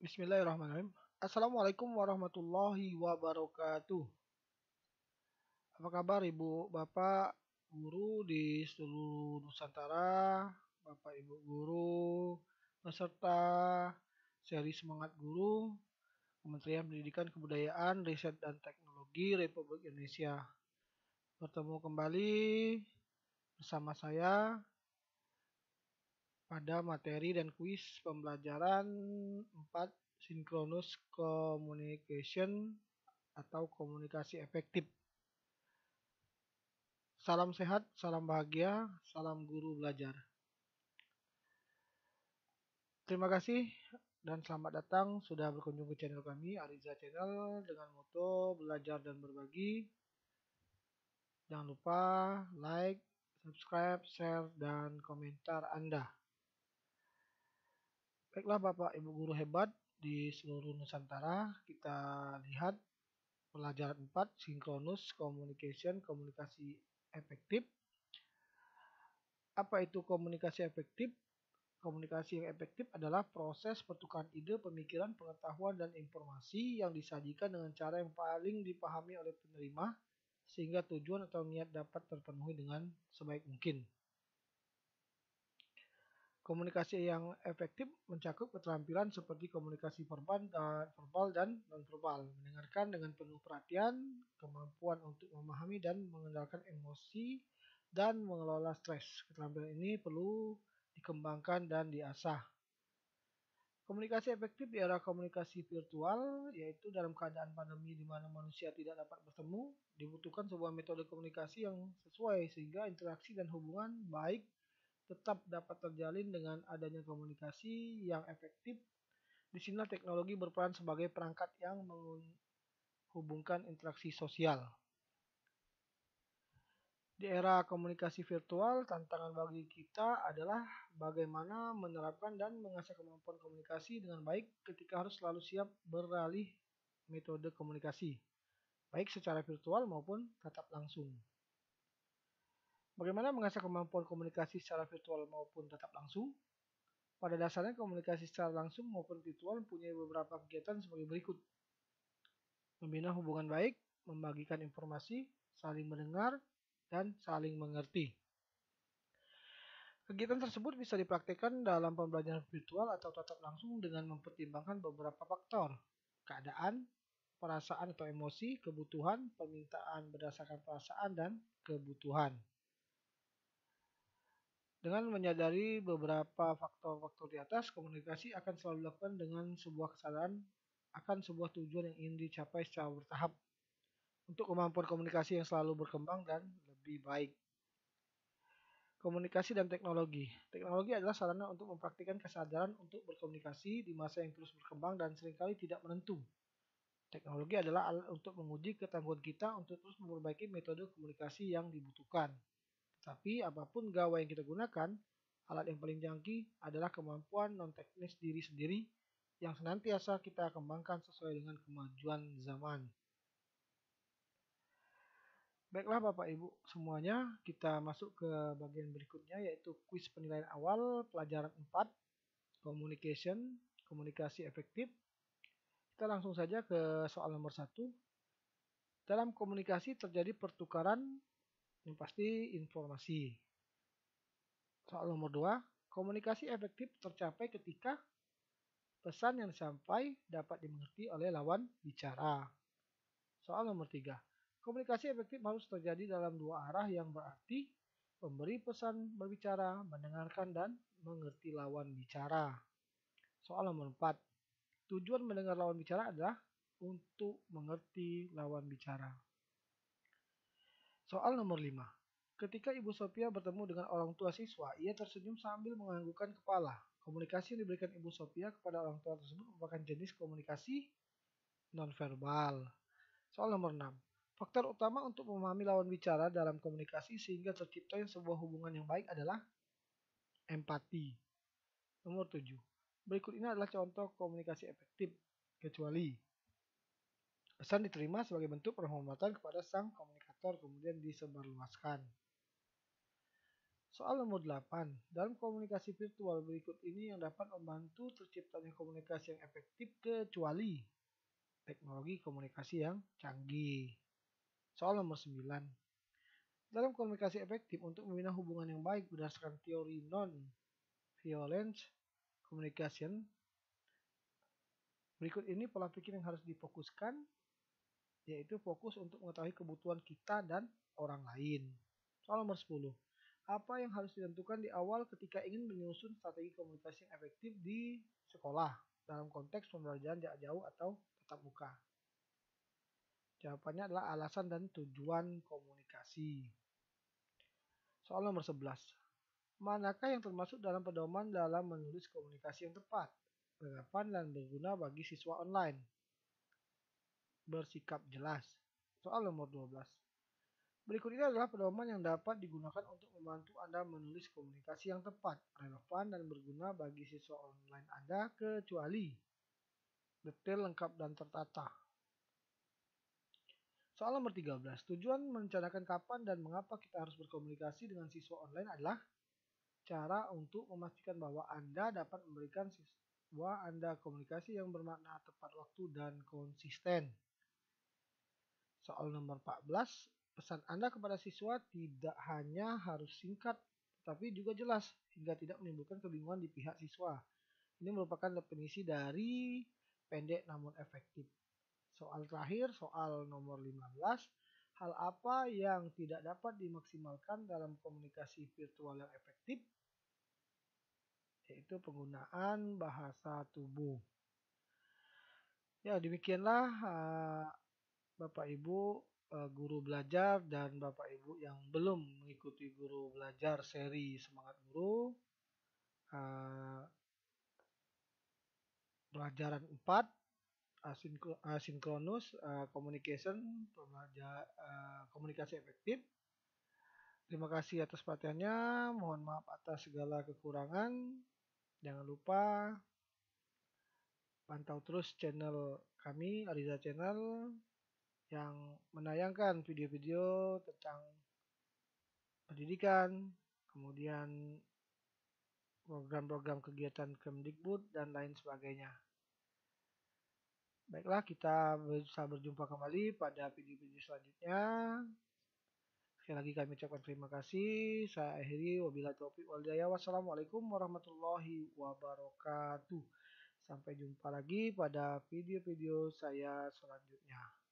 Bismillahirrahmanirrahim. Assalamualaikum warahmatullahi wabarakatuh. Apa kabar Ibu Bapak guru di seluruh Nusantara, Bapak Ibu guru, peserta seri Semangat Guru, Kementerian Pendidikan Kebudayaan, Riset dan Teknologi Republik Indonesia. Bertemu kembali bersama saya pada materi dan kuis pembelajaran 4 Synchronous Communication atau komunikasi efektif. Salam sehat, salam bahagia, salam guru belajar. Terima kasih dan selamat datang sudah berkunjung ke channel kami, Ariza Channel, dengan moto belajar dan berbagi. Jangan lupa like, subscribe, share, dan komentar Anda. Baiklah Bapak Ibu guru hebat di seluruh Nusantara, kita lihat pelajaran 4 Synchronous Communication, komunikasi efektif. Apa itu komunikasi efektif? Komunikasi yang efektif adalah proses pertukaran ide, pemikiran, pengetahuan, dan informasi yang disajikan dengan cara yang paling dipahami oleh penerima sehingga tujuan atau niat dapat terpenuhi dengan sebaik mungkin. Komunikasi yang efektif mencakup keterampilan seperti komunikasi verbal dan nonverbal, mendengarkan dengan penuh perhatian, kemampuan untuk memahami dan mengendalikan emosi, dan mengelola stres. Keterampilan ini perlu dikembangkan dan diasah. Komunikasi efektif di era komunikasi virtual, yaitu dalam keadaan pandemi di mana manusia tidak dapat bertemu, dibutuhkan sebuah metode komunikasi yang sesuai sehingga interaksi dan hubungan baik tetap dapat terjalin dengan adanya komunikasi yang efektif. Di sini teknologi berperan sebagai perangkat yang menghubungkan interaksi sosial. Di era komunikasi virtual, tantangan bagi kita adalah bagaimana menerapkan dan mengasah kemampuan komunikasi dengan baik ketika harus selalu siap beralih metode komunikasi, baik secara virtual maupun tatap langsung. Bagaimana mengasah kemampuan komunikasi secara virtual maupun tatap langsung? Pada dasarnya komunikasi secara langsung maupun virtual mempunyai beberapa kegiatan sebagai berikut. Membina hubungan baik, membagikan informasi, saling mendengar, dan saling mengerti. Kegiatan tersebut bisa dipraktikkan dalam pembelajaran virtual atau tatap langsung dengan mempertimbangkan beberapa faktor. Keadaan, perasaan atau emosi, kebutuhan, permintaan berdasarkan perasaan, dan kebutuhan. Dengan menyadari beberapa faktor-faktor di atas, komunikasi akan selalu dilakukan dengan sebuah kesadaran akan sebuah tujuan yang ingin dicapai secara bertahap untuk kemampuan komunikasi yang selalu berkembang dan lebih baik. Komunikasi dan teknologi. Teknologi adalah sarana untuk mempraktikkan kesadaran untuk berkomunikasi di masa yang terus berkembang dan seringkali tidak menentu. Teknologi adalah alat untuk menguji ketangguhan kita untuk terus memperbaiki metode komunikasi yang dibutuhkan. Tetapi apapun gawai yang kita gunakan, alat yang paling canggih adalah kemampuan non-teknis diri sendiri yang senantiasa kita kembangkan sesuai dengan kemajuan zaman. Baiklah Bapak Ibu semuanya, kita masuk ke bagian berikutnya yaitu kuis penilaian awal pelajaran 4, Communication, komunikasi efektif. Kita langsung saja ke soal nomor 1. Dalam komunikasi terjadi pertukaran yang pasti informasi. Soal nomor 2, komunikasi efektif tercapai ketika pesan yang disampaikan dapat dimengerti oleh lawan bicara. Soal nomor 3, komunikasi efektif harus terjadi dalam dua arah yang berarti pemberi pesan berbicara, mendengarkan, dan mengerti lawan bicara. Soal nomor 4, tujuan mendengar lawan bicara adalah untuk mengerti lawan bicara. Soal nomor 5, ketika Ibu Sophia bertemu dengan orang tua siswa, ia tersenyum sambil menganggukkan kepala. Komunikasi yang diberikan Ibu Sophia kepada orang tua tersebut merupakan jenis komunikasi nonverbal. Soal nomor 6, faktor utama untuk memahami lawan bicara dalam komunikasi sehingga tercipta sebuah hubungan yang baik adalah empati. Nomor 7, berikut ini adalah contoh komunikasi efektif, kecuali pesan diterima sebagai bentuk penghormatan kepada sang komunikator kemudian disebarluaskan. Soal nomor 8. Dalam komunikasi virtual berikut ini yang dapat membantu terciptanya komunikasi yang efektif kecuali teknologi komunikasi yang canggih. Soal nomor 9. Dalam komunikasi efektif untuk membina hubungan yang baik berdasarkan teori non-violence communication, berikut ini pola pikir yang harus difokuskan, yaitu fokus untuk mengetahui kebutuhan kita dan orang lain. Soal nomor 10. Apa yang harus ditentukan di awal ketika ingin menyusun strategi komunikasi yang efektif di sekolah dalam konteks pembelajaran jarak jauh atau tatap muka? Jawabannya adalah alasan dan tujuan komunikasi. Soal nomor 11. Manakah yang termasuk dalam pedoman dalam menulis komunikasi yang tepat, relevan dan berguna bagi siswa online? Bersikap jelas. Soal nomor 12. Berikut ini adalah pedoman yang dapat digunakan untuk membantu Anda menulis komunikasi yang tepat, relevan, dan berguna bagi siswa online Anda kecuali detail, lengkap, dan tertata. Soal nomor 13. Tujuan merencanakan kapan dan mengapa kita harus berkomunikasi dengan siswa online adalah cara untuk memastikan bahwa Anda dapat memberikan siswa Anda komunikasi yang bermakna, tepat waktu, dan konsisten. Soal nomor 14. Pesan Anda kepada siswa tidak hanya harus singkat, tapi juga jelas, hingga tidak menimbulkan kebingungan di pihak siswa. Ini merupakan definisi dari pendek namun efektif. Soal terakhir, soal nomor 15. Hal apa yang tidak dapat dimaksimalkan dalam komunikasi virtual yang efektif? Yaitu penggunaan bahasa tubuh. Ya, demikianlah Bapak Ibu guru belajar dan Bapak Ibu yang belum mengikuti guru belajar seri Semangat Guru pelajaran 4 asynchronous communication, komunikasi efektif. Terima kasih atas perhatiannya, mohon maaf atas segala kekurangan. Jangan lupa pantau terus channel kami, Ariza Channel, yang menayangkan video-video tentang pendidikan, kemudian program-program kegiatan Kemdikbud, dan lain sebagainya. Baiklah, kita bisa berjumpa kembali pada video-video selanjutnya. Sekali lagi kami ucapkan terima kasih. Saya akhiri, wabillahi taufiq wal hidayah. Wassalamualaikum warahmatullahi wabarakatuh. Sampai jumpa lagi pada video-video saya selanjutnya.